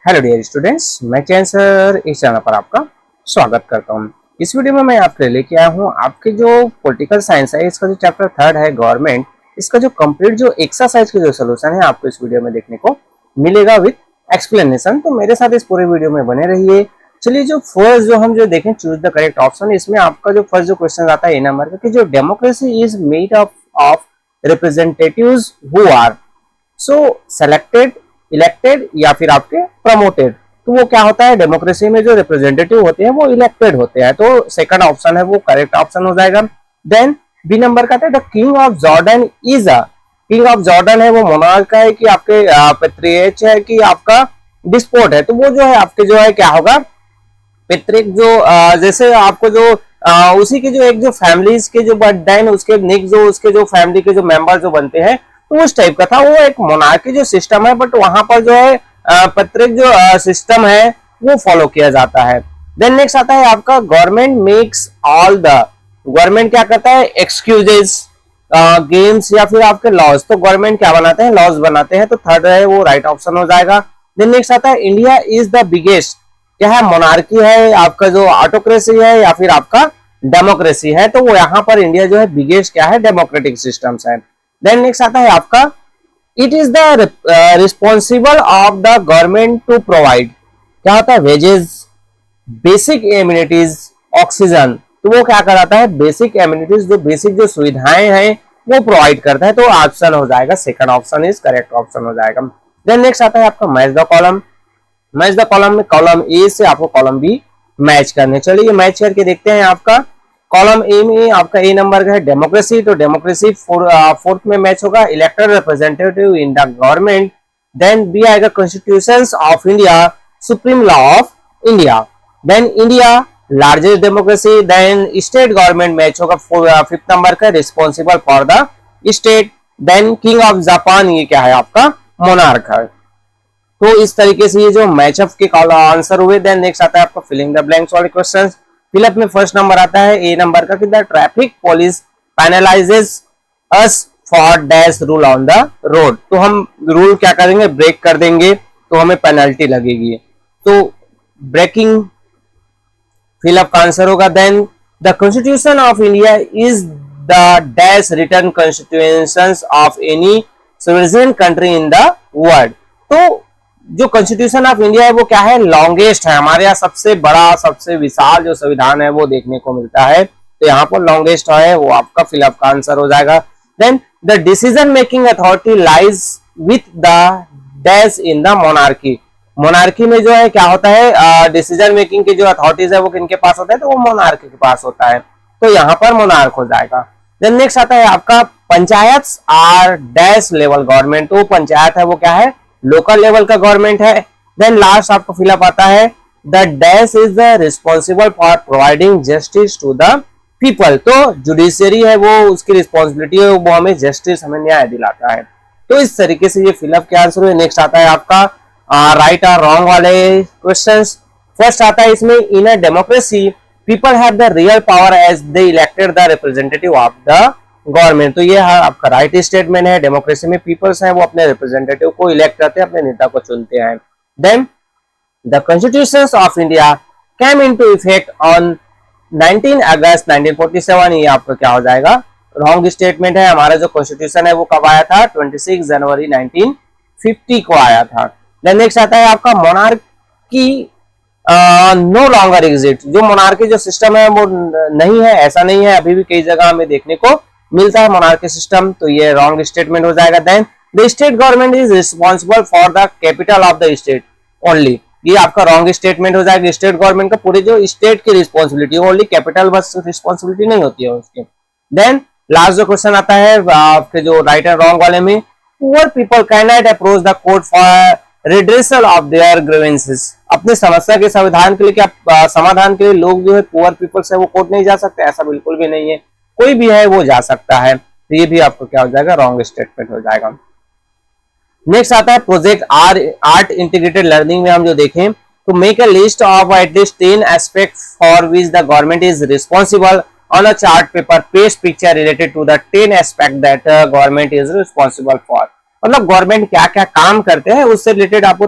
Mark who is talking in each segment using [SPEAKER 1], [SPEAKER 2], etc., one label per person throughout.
[SPEAKER 1] Hello dear students, मैं चैन sir इस channel पर आपका स्वागत करता हूं। इस वीडियो में मैं आपके लिए लेके आया हूं आपके जो पॉलिटिकल साइंस है इसका जो चैप्टर थर्ड है गवर्नमेंट, इसका जो कंप्लीट जो एक्सरसाइज के जो सोल्यूशन है आपको इस वीडियो में देखने को मिलेगा विद एक्सप्लेनेशन। तो मेरे साथ इस पूरे वीडियो में बने रहिए। चलिए जो फर्स्ट जो हम जो देखें चूज द करेक्ट ऑप्शन, इसमें आपका जो फर्स्ट जो क्वेश्चन आता है ए नंबर का कि जो democracy is made up of representatives who are so selected, elected या फिर आपके प्रमोटेड। तो वो क्या होता है, डेमोक्रेसी में जो रिप्रेजेंटेटिव होते हैं वो इलेक्टेड होते हैं, तो सेकंड ऑप्शन है वो करेक्ट ऑप्शन हो जाएगा। देन बी नंबर का था the king of Jordan is a, king of Jordan है वो मोनार्क का है कि आपके पैट्रियट है कि आपका डिस्पोट है। तो वो जो है आपके जो है क्या होगा, पैट्रिक जो जैसे आपको जो उसी के जो एक जो फैमिलीज के जो बट देन उसके नेक्स्ट जो उसके जो फैमिली के जो मेंबर जो बनते हैं तो उस टाइप का था। वो एक मोनार्की जो सिस्टम है बट वहां पर जो है पैट्रिक जो सिस्टम है वो फॉलो किया जाता है। देन नेक्स्ट आता है आपका government makes all the, government क्या करता है एक्सक्यूजेस गेम्स या फिर आपके लॉज। तो गवर्नमेंट क्या बनाते हैं, लॉज बनाते हैं। तो थर्ड है वो राइट ऑप्शन हो जाएगा। देन नेक्स्ट आता है इंडिया इज द बिगेस्ट, क्या है मोनार्की है, आपका जो ऑटोक्रेसी है या फिर आपका डेमोक्रेसी है। तो वो यहाँ पर इंडिया जो है बिगेस्ट क्या है डेमोक्रेटिक सिस्टम्स है। देन नेक्स्ट आता है आपका it is the responsible of the government to provide, क्या होता है वेजेस, बेसिक एम्यूनिटीज, ऑक्सीजन। तो वो क्या कराता है बेसिक एम्यूनिटीज, जो बेसिक जो सुविधाएं हैं वो प्रोवाइड करता है। तो ऑप्शन हो जाएगा second option is correct option हो जाएगा। देन नेक्स्ट आता है आपका match the column. Match the column में कॉलम ए से आपको कॉलम बी मैच करने, चलिए मैच करके देखते हैं। आपका कॉलम ए में आपका ए नंबर का है डेमोक्रेसी, तो डेमोक्रेसी फोर्थ में मैच होगा elected representative in the government. Then B आएगा constitutions of India, supreme law of India. Then India largest democracy. Then state government match होगा फिफ्थ नंबर का responsible for the state. Then king of Japan, ये क्या है आपका monarch है। तो इस तरीके से ये जो मैचअप के आंसर हुए। देन नेक्स्ट आता है आपका फिलिंग द ब्लैंक्स वाले क्वेश्चंस। फिलअप में फर्स्ट नंबर आता है ए नंबर का कि the traffic police penalizes us for dash rule on the road. तो हम रूल क्या करेंगे, ब्रेक कर देंगे तो हमें पेनल्टी लगेगी। तो ब्रेकिंग फिलअप का आंसर होगा। Then the constitution of India is the dash written constitutions of any sovereign country in the world. तो जो कॉन्स्टिट्यूशन ऑफ इंडिया है वो क्या है, लॉन्गेस्ट है, हमारे यहाँ सबसे बड़ा सबसे विशाल जो संविधान है वो देखने को मिलता है। तो यहाँ पर लॉन्गेस्ट है वो आपका फिलअप का आंसर हो जाएगा। Then the decision making authority lies with the dash in the monarchy. Monarchy में जो है क्या होता है डिसीजन मेकिंग की जो अथॉरिटीज है वो किनके पास होता है, तो वो मोनार्की के पास होता है। तो यहाँ पर मोनार्क हो जाएगा। देन नेक्स्ट आता है आपका panchayat are dash level government. तो पंचायत है वो क्या है लोकल लेवल का गवर्नमेंट है। देन लास्ट आपको फिलअप आता है the dash is the responsible for providing justice to the people. तो जुडिशियरी है वो उसकी रिस्पॉन्सिबिलिटी है वो हमें जस्टिस हमें न्याय दिलाता है। तो इस तरीके से ये फिलअप के आंसर हुए। नेक्स्ट आता है आपका राइट और रॉन्ग वाले क्वेश्चंस। फर्स्ट आता है इसमें in a democracy people have the real power as they elected the representative of the government. तो ये आपका राइट स्टेटमेंट है। डेमोक्रेसी में पीपल्स हैं वो अपने रिप्रेजेंटेटिव को इलेक्ट करते हैं, अपने नेता को चुनते हैं। Then the constitutions of India came into effect on 19 August 1947। ये आपका क्या हो जाएगा रॉन्ग स्टेटमेंट है। हमारा जो कॉन्स्टिट्यूशन है वो कब आया था, 26 जनवरी 1950 को आया था। देन नेक्स्ट आता है आपका मोनार्की नो लॉन्गर एग्जिस्ट। जो मोनार्की जो सिस्टम है वो नहीं है, ऐसा नहीं है, अभी भी कई जगह हमें देखने को मिलता है मोनार्की सिस्टम। तो ये रॉन्ग स्टेटमेंट हो जाएगा। Then the state government is responsible for the capital of the state only. ये आपका रॉन्ग स्टेटमेंट हो जाएगा। स्टेट गवर्नमेंट का पूरे जो स्टेट की रिस्पॉन्सिबिलिटी ओनली, कैपिटल बस रिस्पॉन्सिबिलिटी नहीं होती है उसकी। देन लास्ट जो क्वेश्चन आता है आपके जो राइट एंड रॉन्ग वाले में, poor people can not approach the court for redressal of their grievances. अपने समस्या के समाधान के लिए क्या समाधान के लिए लोग जो है पुअर पीपल्स है वो कोर्ट नहीं जा सकते, ऐसा बिल्कुल भी नहीं है, कोई भी है वो जा सकता है। तो ये भी आपको क्या हो जाएगा रॉन्ग स्टेटमेंट हो जाएगा। नेक्स्ट आता है प्रोजेक्ट आर्ट इंटीग्रेटेड लर्निंग में हम जो देखें तो make a list of at least 10 aspect for which the government is responsible on a chart paper paste picture related to the 10 aspect that government is responsible for. मतलब government क्या क्या काम करते हैं उससे रिलेटेड आपको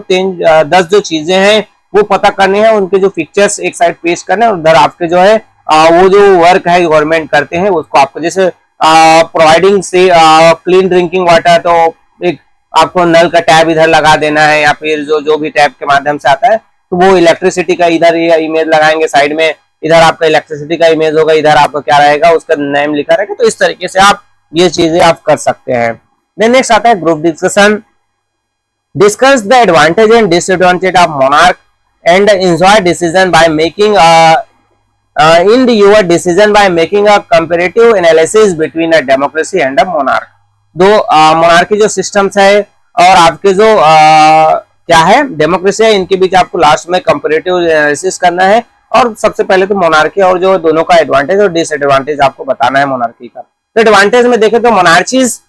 [SPEAKER 1] 10 जो चीजें हैं वो पता करनी है, उनके जो पिक्चर्स एक साइड पेश करने हैं, उधर आपके जो है वो जो वर्क है गवर्नमेंट करते हैं उसको आपको, जैसे प्रोवाइडिंग से क्लीन ड्रिंकिंग वाटर, तो एक आपको नल का टैब इधर लगा देना है, या फिर जो भी टैब के माध्यम से आता है तो वो इलेक्ट्रिसिटी का इधर इमेज लगाएंगे साइड में, इधर आपका इलेक्ट्रिसिटी का इमेज होगा, इधर आपका क्या रहेगा उसका नेम लिखा रहेगा। तो इस तरीके से आप ये चीजें आप कर सकते हैं। देन नेक्स्ट आता है group discussion. Discuss the advantage and disadvantage of monarch and enjoy decision by making in your decision by making a comparative analysis between a democracy and a monarch। दो मोनार्की जो systems है और आपके जो क्या है डेमोक्रेसी है, इनके बीच आपको लास्ट में कंपैरेटिव एनालिसिस करना है, और सबसे पहले तो मोनार्की और जो दोनों का एडवांटेज और डिसएडवांटेज आपको बताना है मोनार्की का। तो एडवांटेज में देखें तो monarchies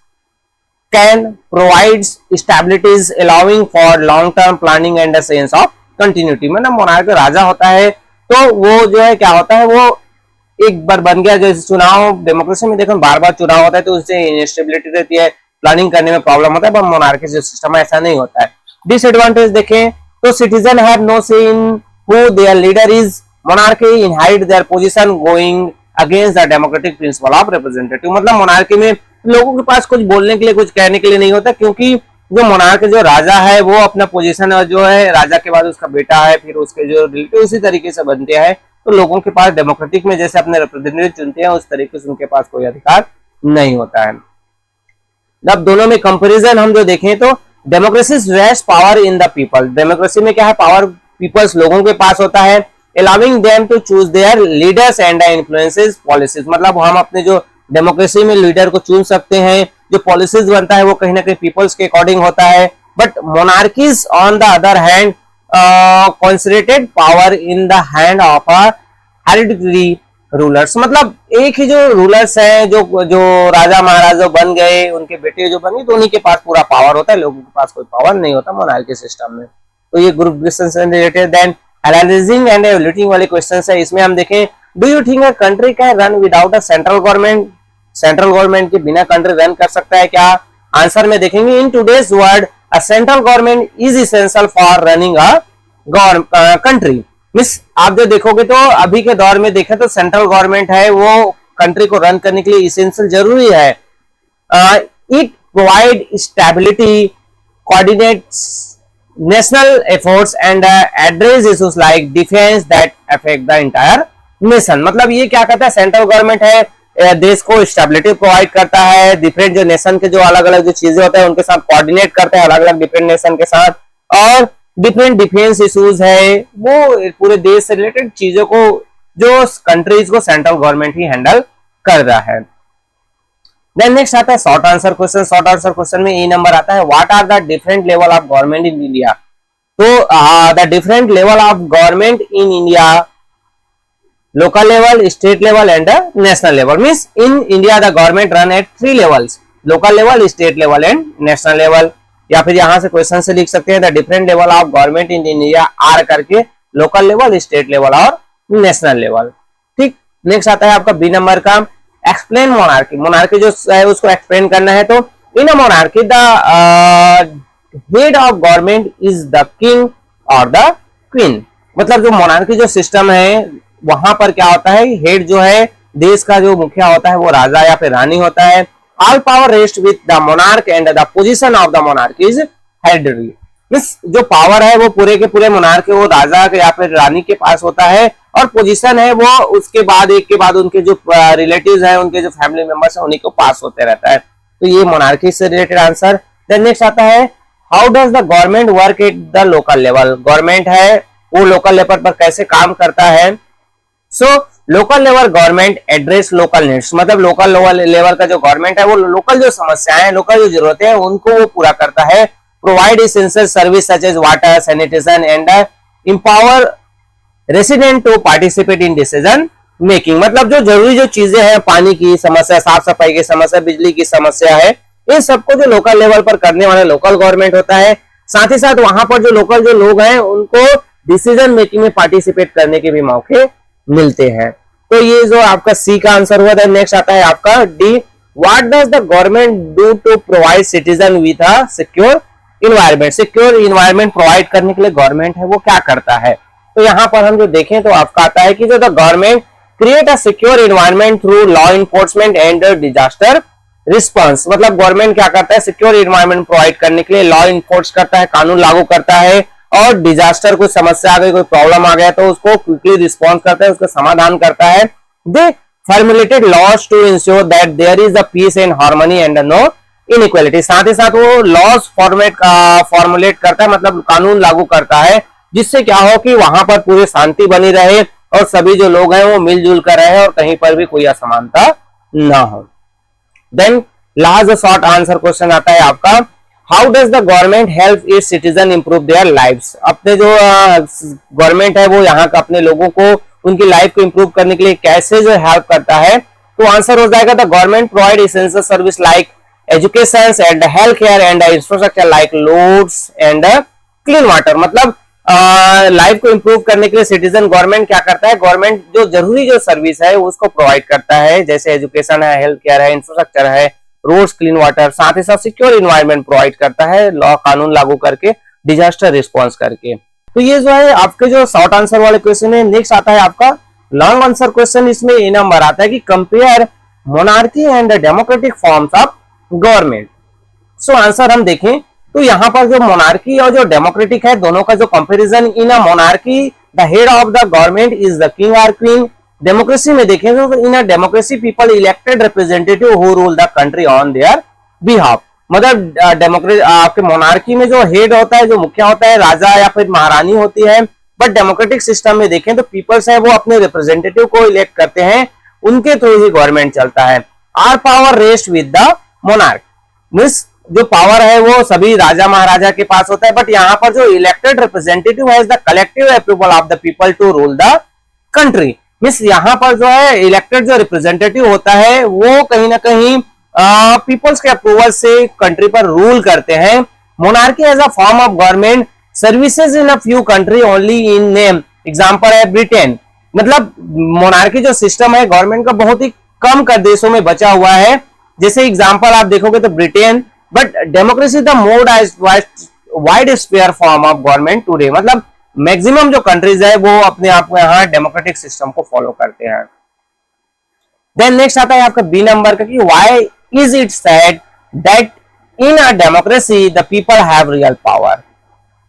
[SPEAKER 1] can provides stabilities allowing for long term planning and a sense of continuity. मतलब मोनार्क राजा होता है तो वो जो है क्या होता है, वो एक बार बन गया, जैसे चुनाव डेमोक्रेसी में देखो बार बार चुनाव होता है तो उससे इनस्टेबिलिटी रहती है, प्लानिंग करने में प्रॉब्लम होता है, पर मोनार्की जो सिस्टम है ऐसा नहीं होता है। डिसएडवांटेज देखें तो citizen have no say in who their leader is, monarchy inherit their position going against the democratic principle of representative. मतलब मोनार्की में लोगों के पास कुछ बोलने के लिए, कुछ कहने के लिए नहीं होता, क्योंकि जो मोनार्क जो राजा है वो अपना पोजीशन जो है, राजा के बाद उसका बेटा है, फिर उसके जो रिलेटिव उसी तरीके से बनते हैं, तो लोगों के पास डेमोक्रेटिक में जैसे अपने रिप्रेजेंटेटिव चुनते हैं उस तरीके से उनके पास कोई अधिकार नहीं होता है। अब दोनों में कंपैरिजन हम जो देखें तो democracy vest power in the people. Democracy में क्या है, पावर पीपल्स लोगों के पास होता है, allowing them to choose their leaders and influences policies. मतलब हम अपने जो डेमोक्रेसी में लीडर को चुन सकते हैं, जो पॉलिसीज बनता है वो कहीं ना कहीं पीपल्स के अकॉर्डिंग होता है। But monarchies on the other hand concentrated power in the hand of a hereditary rulers. मतलब एक ही जो रूलर्स हैं, जो राजा महाराजा बन गए, उनके बेटे जो बन गए, तो उन्हीं के पास पूरा पावर होता है, लोगों के पास कोई पावर नहीं होता मोनार्की सिस्टम में। तो ये ग्रुप डिस्कशन से रिलेटेड। देन एनालाइजिंग एंड एवल्यूटिंग वाले क्वेश्चन है, इसमें हम देखें do you think a country can run without a central government. Central government के बिना कंट्री रन कर सकता है क्या? आंसर में देखेंगे in today's world a central government is essential for running a country. Miss आप जो देखोगे तो अभी के दौर में देखें तो सेंट्रल गवर्नमेंट है वो कंट्री को रन करने के लिए इसेंशियल जरूरी है। It provide stability, coordinates national efforts and address issues like defence that affect the entire nation. मतलब ये क्या करता है, सेंट्रल गवर्नमेंट है देश को स्टेबिलिटी प्रोवाइड करता है, डिफरेंट जो नेशन के जो अलग अलग जो चीजें होते हैं उनके साथ कोऑर्डिनेट करते हैं अलग अलग डिफरेंट नेशन के साथ, और डिफरेंट डिफेंस इश्यूज है वो पूरे देश से रिलेटेड चीजों को जो कंट्रीज को सेंट्रल गवर्नमेंट ही हैंडल कर रहा है। देन नेक्स्ट आता है short answer question. Short answer question में ए नंबर आता है what are the different level of government in India. तो the different level of government in India, local level, state level and national level, means in India the government run at 3 levels, local level, state level and national level। या फिर यहाँ से question से लिख सकते हैं the different level of government in India are करके, local level, state level और नेशनल लेवल। ठीक, नेक्स्ट आता है आपका बी नंबर का एक्सप्लेन मोनार्की। मोनार्की जो है उसको एक्सप्लेन करना है। तो in a monarchy the head of government is the king और द क्वीन। मतलब जो मोनार्की जो सिस्टम है वहां पर क्या होता है, हेड जो है देश का जो मुखिया होता है वो राजा या फिर रानी होता है। All power rest with the monarch and the position of the monarch is hereditary. Means जो पावर है वो पूरे के पूरे मोनार्क वो राजा या फिर रानी के पास होता है, और पोजीशन है वो उसके बाद एक के बाद उनके जो रिलेटिव्स हैं, उनके जो फैमिली मेंबर्स हैं उन्हीं को पास होते रहता है। तो ये मोनार्की से रिलेटेड आंसर। देन नेक्स्ट आता है how does the government work at the local level. Government है वो लोकल लेवल पर कैसे काम करता है। So local level government address local needs. मतलब लोकल लेवल का जो गवर्नमेंट है वो लोकल जो समस्याएं हैं, लोकल जो जरूरतें हैं उनको वो पूरा करता है। Provide essential service such as water, sanitation and empower resident to participate in decision making. मतलब जो जरूरी जो चीजें हैं, पानी की समस्या, साफ सफाई की समस्या, बिजली की समस्या है, इन सबको जो लोकल लेवल पर करने वाला लोकल गवर्नमेंट होता है। साथ ही साथ वहां पर जो लोकल जो लोग हैं उनको डिसीजन मेकिंग में पार्टिसिपेट करने के भी मौके मिलते हैं। तो ये जो आपका सी का आंसर हुआ था। नेक्स्ट आता है आपका D what does the government do to provide citizen with a secure environment? Secure environment provide करने के लिए गवर्नमेंट है वो क्या करता है? तो यहाँ पर हम जो देखें तो आपका आता है कि जो the government create a secure environment through law enforcement and disaster response. मतलब गवर्नमेंट क्या करता है, सिक्योर इन्वायरमेंट प्रोवाइड करने के लिए लॉ इन्फोर्स करता है, कानून लागू करता है, और डिजास्टर कोई समस्या आ गई, कोई प्रॉब्लम आ गया तो उसको क्विकली रिस्पॉन्स करता है, उसका समाधान करता है। They formulated laws to ensure that there is a peace and harmony and no inequality. साथ ही साथ वो लॉज फॉर्मुलेट करता है, मतलब कानून लागू करता है, जिससे क्या हो कि वहां पर पूरी शांति बनी रहे और सभी जो लोग हैं वो मिलजुल कर रहे और कहीं पर भी कोई असमानता ना हो। Then last short answer question आता है आपका, how does the government help its citizen improve their lives? अपने जो गवर्नमेंट है वो यहाँ का अपने लोगों को उनकी लाइफ को इंप्रूव करने के लिए कैसे जो हेल्प करता है? तो आंसर हो जाएगा the government provide essential service like education and health care and infrastructure like roads and clean water. मतलब लाइफ को इंप्रूव करने के लिए सिटीजन गवर्नमेंट क्या करता है, गवर्नमेंट जो जरूरी जो सर्विस है उसको प्रोवाइड करता है, जैसे एजुकेशन है, हेल्थ केयर है, इंफ्रास्ट्रक्चर है, रोड्स, क्लीन वाटर, साथ ही साथ सिक्योर इन्वायरमेंट प्रोवाइड करता है, लॉ कानून लागू करके, डिजास्टर रिस्पॉन्स करके। तो ये जो है आपके जो शॉर्ट आंसर वाले क्वेश्चन है। नेक्स्ट आता है आपका लॉन्ग आंसर क्वेश्चन। इसमें ए नंबर आता है कि compare monarchy and democratic forms of government. So answer हम देखें तो यहाँ पर जो मोनार्की और जो डेमोक्रेटिक है दोनों का जो comparison, in a monarchy the head of the government is the king और क्वीन। डेमोक्रेसी में देखें तो in a democracy people elected representative who rule the country on their behalf. मतलब डेमोक्रेसी आपके मोनार्की में जो हेड होता है, जो मुखिया होता है, राजा या फिर महारानी होती है, बट डेमोक्रेटिक सिस्टम में देखें तो पीपल्स है वो अपने रिप्रेजेंटेटिव को इलेक्ट करते हैं, उनके थ्रू ही गवर्नमेंट चलता है। Or power rest with the monarch, means जो पावर है वो सभी राजा महाराजा के पास होता है, बट यहाँ पर जो इलेक्टेड रिप्रेजेंटेटिव है the collective approval of the people to rule the country. Means यहाँ पर जो है इलेक्टेड जो रिप्रेजेंटेटिव होता है वो कहीं ना कहीं पीपल्स के अप्रूवल से कंट्री पर रूल करते हैं। Monarchy as a form of government services in a few country only in name. Example है ब्रिटेन। मतलब मोनार्की जो सिस्टम है गवर्नमेंट का बहुत ही कम कर देशों में बचा हुआ है, जैसे एग्जांपल आप देखोगे तो Britain, but democracy the most widespread form of government today. मतलब मैक्सिमम जो कंट्रीज है वो अपने आप में यहाँ डेमोक्रेटिक सिस्टम को फॉलो करते हैं। देन नेक्स्ट आता है आपका बी नंबर का कि why is it said that in a democracy the people have real power?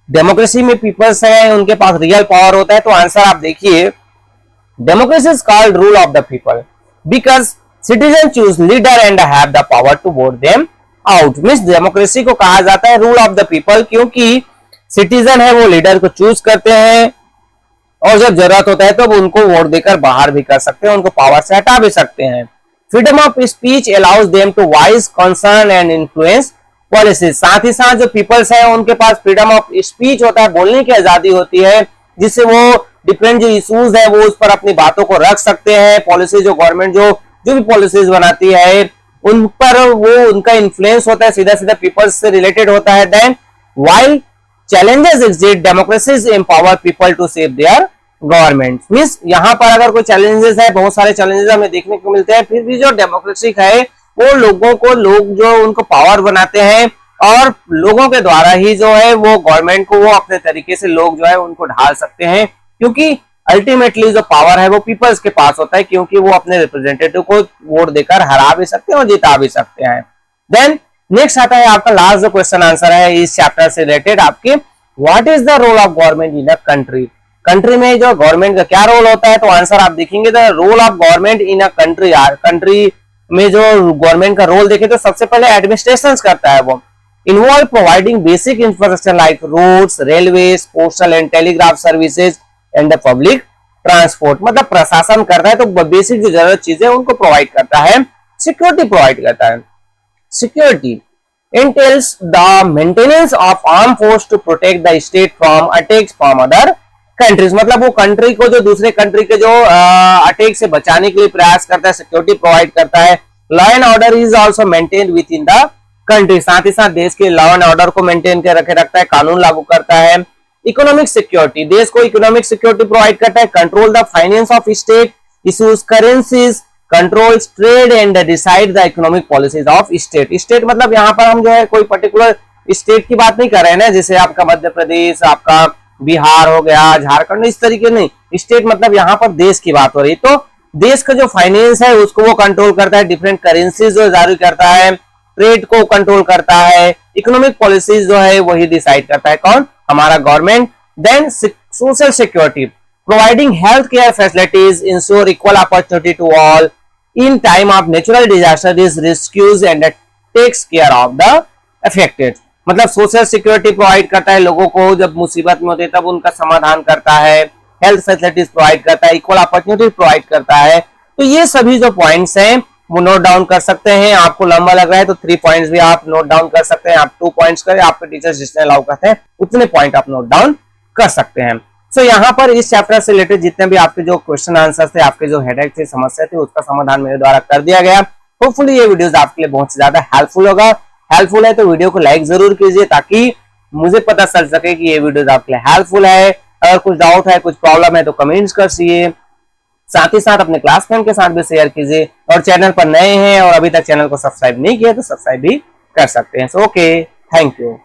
[SPEAKER 1] Democracy में पीपल्स है उनके पास रियल पावर होता है। तो आंसर आप देखिए, democracy is called rule of the people because citizen choose leader and have the power to vote them out. Means democracy को कहा जाता है रूल ऑफ द पीपल क्योंकि सिटीजन है वो लीडर को चूज करते हैं और जब जरूरत होता है तो उनको वोट देकर बाहर भी कर सकते हैं, उनको पावर से हटा भी सकते हैं। Freedom of speech allows them to voice concern and influence policies. साथ ही साथ जो पीपल्स है उनके पास फ्रीडम ऑफ स्पीच होता है, बोलने की आजादी होती है, जिससे वो डिफरेंट जो इश्यूज है वो उस पर अपनी बातों को रख सकते हैं। पॉलिसी जो गवर्नमेंट जो भी पॉलिसीज बनाती है उन पर वो उनका इन्फ्लुएंस होता है, सीधा सीधा पीपल्स से रिलेटेड होता है। Then while challenges exist, democracies empower people to shape their government। मींस यहाँ पर अगर कोई challenges है, बहुत सारे challenges हमें देखने को मिलते हैं, फिर भी जो डेमोक्रेसी है वो लोगों को लोग जो उनको पावर बनाते हैं और लोगों के द्वारा ही जो है वो गवर्नमेंट को वो अपने तरीके से लोग जो है उनको ढाल सकते हैं, क्योंकि अल्टीमेटली जो पावर है वो पीपल्स के पास होता है, क्योंकि वो अपने रिप्रेजेंटेटिव को वोट देकर हरा भी सकते हैं और जिता भी सकते हैं। देन नेक्स्ट आता है आपका लास्ट जो क्वेश्चन आंसर है इस चैप्टर से रिलेटेड आपके, what is the role of government in a country? Country में जो गवर्नमेंट का क्या रोल होता है? तो आंसर आप देखेंगे the role of government in a country. यार कंट्री में जो गवर्नमेंट का रोल देखे तो सबसे पहले एडमिनिस्ट्रेशन करता है, वो involve providing basic infrastructure like roads, railways, postal and telegraph services and the public transport. मतलब प्रशासन करता है तो बेसिक जो जरूरत चीजें उनको प्रोवाइड करता है, सिक्योरिटी प्रोवाइड करता है। Security entails the maintenance of armed force to protect the state from attacks from other countries। मतलब वो कंट्री को जो दूसरे कंट्री के जो अटैक से बचाने के लिए प्रयास करता है, सिक्योरिटी प्रोवाइड करता है। Law and order is also maintained with in the country. साथ ही साथ देश के लॉ एंड ऑर्डर को मेंटेन कर रखे रखता है, कानून लागू करता है। इकोनॉमिक सिक्योरिटी, देश को इकोनॉमिक सिक्योरिटी प्रोवाइड करता है। Control the finance of state, issues currencies controls trade and decide the economic policies of state. State मतलब यहाँ पर हम जो है कोई पर्टिकुलर स्टेट की बात नहीं कर रहे हैं ना, जैसे आपका मध्य प्रदेश, आपका बिहार हो गया, झारखंड, इस तरीके नहीं। स्टेट मतलब यहाँ पर देश की बात हो रही, तो देश का जो फाइनेंस है उसको वो कंट्रोल करता है, डिफरेंट करेंसीज जो जारी करता है, ट्रेड को कंट्रोल करता है, इकोनॉमिक पॉलिसीज जो है वही डिसाइड करता है कौन, हमारा government. Then social security, providing health care facilities, ensure equal opportunity to all in time of natural disaster is rescues and takes care of the affected. मतलब सोशल सिक्योरिटी प्रोवाइड करता है लोगों को, जब मुसीबत में होते तब उनका समाधान करता है, हेल्थ फैसिलिटीज प्रोवाइड करता है, इक्वल अपॉर्चुनिटी प्रोवाइड करता है। तो ये सभी जो पॉइंट्स हैं वो नोट डाउन कर सकते हैं। आपको लंबा लग रहा है तो 3 पॉइंट्स भी आप नोट डाउन कर सकते हैं, आप 2 पॉइंट्स करें, आपके टीचर्स जितने अलाउ करते हैं उतने पॉइंट आप नोट डाउन कर सकते हैं। सो यहाँ पर इस चैप्टर से रिलेटेड जितने भी आपके जो क्वेश्चन आंसर थे, आपके जो हेडेक थे, समस्या थी, उसका समाधान मेरे द्वारा कर दिया गया। होपफुली ये वीडियोस आपके लिए बहुत ज्यादा हेल्पफुल होगा। हेल्पफुल है तो वीडियो को लाइक जरूर कीजिए ताकि मुझे पता चल सके कि ये वीडियोस आपके लिए हेल्पफुल है। अगर कुछ डाउट है, कुछ प्रॉब्लम है तो कमेंट्स करिए। साथ ही साथ अपने क्लास फ्रेंड के साथ भी शेयर कीजिए, और चैनल पर नए हैं और अभी तक चैनल को सब्सक्राइब नहीं किया तो सब्सक्राइब भी कर सकते हैं। So okay, thank you.